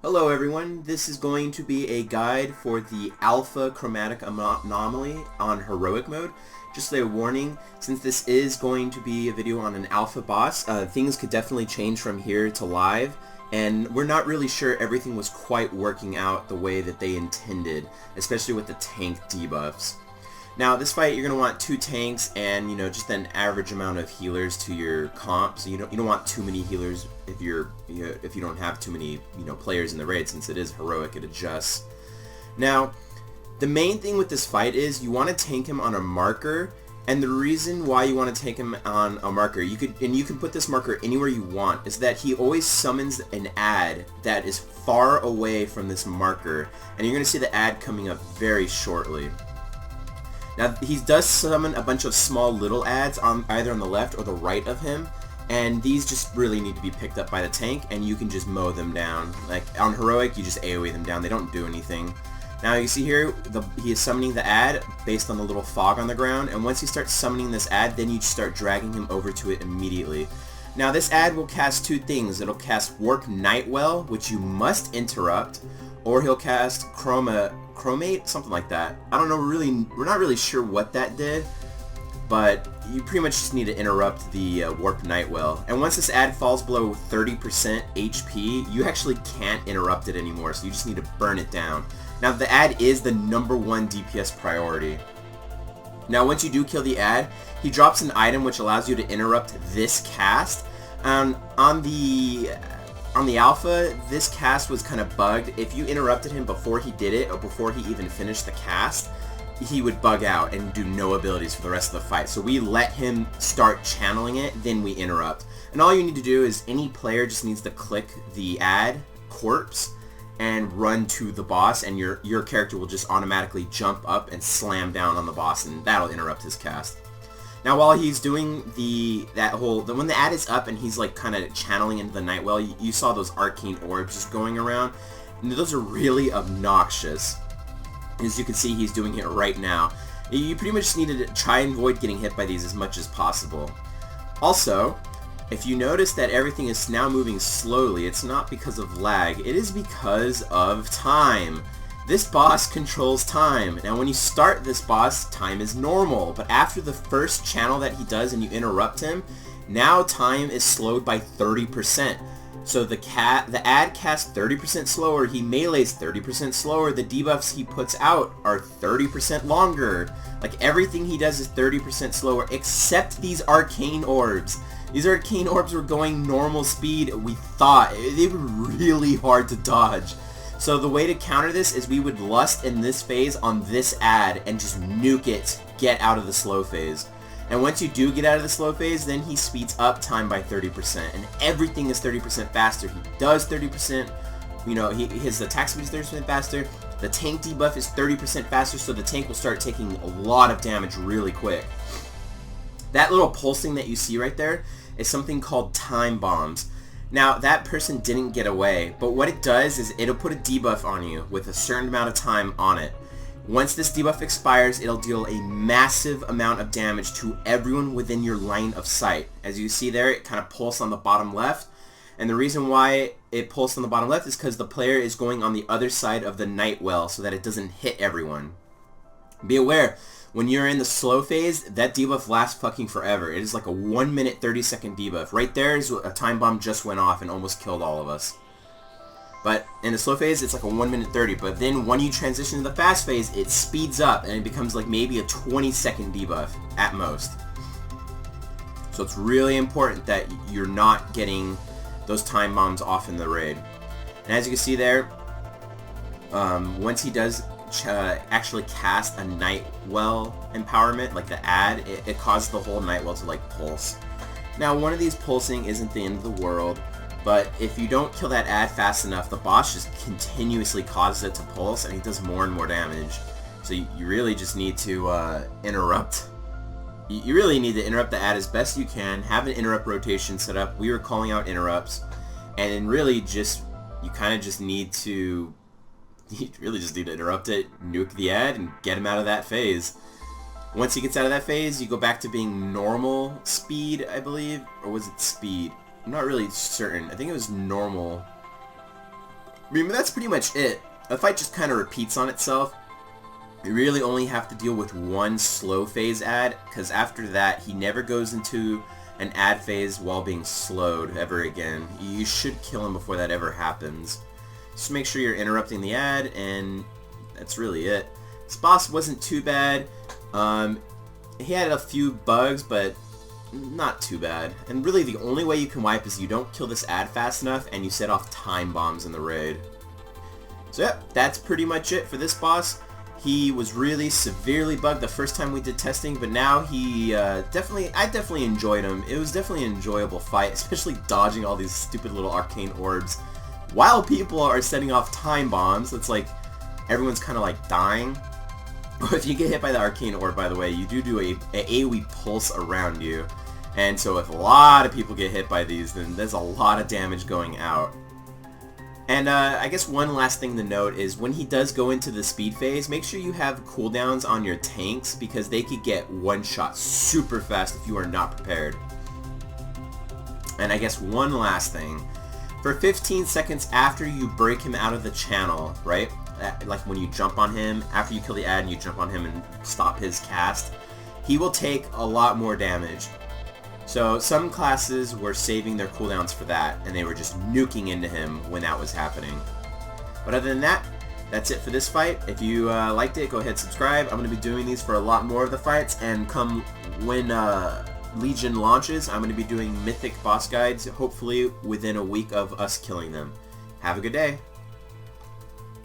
Hello everyone, this is going to be a guide for the Alpha Chromatic Anomaly on Heroic Mode. Just a warning, since this is going to be a video on an Alpha boss, things could definitely change from here to live, and we're not really sure everything was quite working out the way that they intended, especially with the tank debuffs. Now this fight you're going to want 2 tanks and just an average amount of healers to your comp. So you don't want too many healers if if you don't have too many players in the raid, since it is heroic, it adjusts. Now the main thing with this fight is you want to tank him on a marker, and the reason why you want to tank him on a marker, you can put this marker anywhere you want, is that he always summons an ad that is far away from this marker, and you're going to see the ad coming up very shortly. Now he does summon a bunch of small little ads either on the left or the right of him, and these just really need to be picked up by the tank, and you can just mow them down. Like on heroic, you just AoE them down, they don't do anything. Now you see here, he is summoning the ad based on the little fog on the ground, and once he starts summoning this ad, then you start dragging him over to it immediately. Now this ad will cast 2 things. It'll cast Warp Nightwell, which you must interrupt, or he'll cast Chromate, something like that. I don't know, we're not really sure what that did, but you pretty much just need to interrupt the Warp Nightwell. And once this ad falls below 30% HP, you actually can't interrupt it anymore, so you just need to burn it down. Now the ad is the #1 DPS priority. Now once you do kill the ad, he drops an item which allows you to interrupt this cast. On the alpha, this cast was kind of bugged. If you interrupted him before he did it, or before he even finished the cast, he would bug out and do no abilities for the rest of the fight. So we let him start channeling it, then we interrupt. And all you need to do is, any player just needs to click the ad, corpse, and run to the boss, and your character will just automatically jump up and slam down on the boss, and that'll interrupt his cast. Now while he's doing when the ad is up and he's like kind of channeling into the Nightwell, you saw those arcane orbs just going around, and those are really obnoxious. As you can see, he's doing it right now. You pretty much just need to try and avoid getting hit by these as much as possible. Also, if you notice that everything is now moving slowly, it's not because of lag, it is because of time. This boss controls time. Now when you start this boss, time is normal, but after the first channel that he does and you interrupt him, now time is slowed by 30%. So the ad casts 30% slower, he melees 30% slower, the debuffs he puts out are 30% longer. Like everything he does is 30% slower, except these arcane orbs. These arcane orbs were going normal speed, we thought. They were really hard to dodge. So the way to counter this is we would lust in this phase on this ad and just nuke it, get out of the slow phase. And once you do get out of the slow phase, then he speeds up time by 30%, and everything is 30% faster. He does 30%, his attack speed is 30% faster, the tank debuff is 30% faster, so the tank will start taking a lot of damage really quick. That little pulsing that you see right there is something called time bombs. Now, that person didn't get away, but what it does is it'll put a debuff on you with a certain amount of time on it. Once this debuff expires, it'll deal a massive amount of damage to everyone within your line of sight. As you see there, it kind of pulses on the bottom left, and the reason why it pulses on the bottom left is because the player is going on the other side of the Nightwell so that it doesn't hit everyone. Be aware, when you're in the slow phase, that debuff lasts fucking forever. It is like a 1 minute 30-second debuff. Right there is a time bomb just went off and almost killed all of us. But in the slow phase, it's like a 1 minute 30. But then when you transition to the fast phase, it speeds up and it becomes like maybe a 20-second debuff at most. So it's really important that you're not getting those time bombs off in the raid. And as you can see there, once he does actually cast a Nightwell empowerment, like the ad, it causes the whole Nightwell to like pulse. Now one of these pulsing isn't the end of the world, but if you don't kill that ad fast enough, the boss just continuously causes it to pulse and he does more and more damage. So you really just need to interrupt. You really need to interrupt the ad as best you can, have an interrupt rotation set up. We were calling out interrupts, and then really just, you kind of just need to interrupt it, nuke the ad, and get him out of that phase. Once he gets out of that phase, you go back to being normal speed, I believe, or was it speed? I'm not really certain. I think it was normal. I mean, that's pretty much it. The fight just kind of repeats on itself. You really only have to deal with one slow phase ad, because after that, he never goes into an ad phase while being slowed ever again. You should kill him before that ever happens. Just make sure you're interrupting the ad, and that's really it. This boss wasn't too bad. He had a few bugs, but not too bad. And really, the only way you can wipe is you don't kill this ad fast enough, and you set off time bombs in the raid. So yeah, that's pretty much it for this boss. He was really severely bugged the first time we did testing, but now he I definitely enjoyed him. It was definitely an enjoyable fight, especially dodging all these stupid little arcane orbs while people are setting off time bombs. It's like everyone's kind of like dying. If you get hit by the arcane orb, by the way, you do a AoE pulse around you, and so if a lot of people get hit by these, then there's a lot of damage going out. And I guess one last thing to note is when he does go into the speed phase, make sure you have cooldowns on your tanks, because they could get one shot super fast if you are not prepared. And I guess one last thing, for 15 seconds after you break him out of the channel, right? Like when you jump on him, after you kill the ad and you jump on him and stop his cast, he will take a lot more damage. So some classes were saving their cooldowns for that, and they were just nuking into him when that was happening. But other than that, that's it for this fight. If you liked it, go ahead and subscribe. I'm going to be doing these for a lot more of the fights, and come when Legion launches, I'm going to be doing Mythic boss guides, hopefully within a week of us killing them. Have a good day.